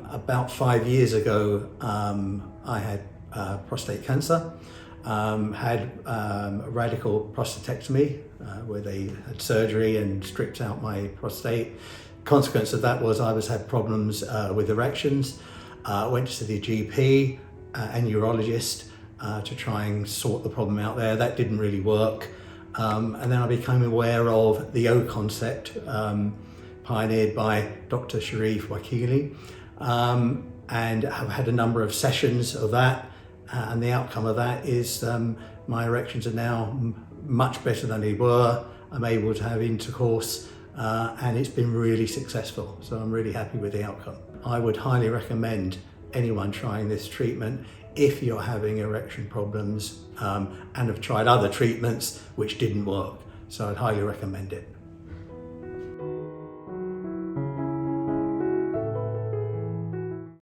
About 5 years ago, I had prostate cancer, had a radical prostatectomy where they had surgery and stripped out my prostate. Consequence of that was I had problems with erections. Went to see the GP and urologist to try and sort the problem out there. That didn't really work. And then I became aware of the O concept, pioneered by Dr Sherif Wakil, and I've had a number of sessions of that, and the outcome of that is my erections are now much better than they were. I'm able to have intercourse, and it's been really successful, so I'm really happy with the outcome. I would highly recommend anyone trying this treatment if you're having erection problems and have tried other treatments which didn't work, so I'd highly recommend it.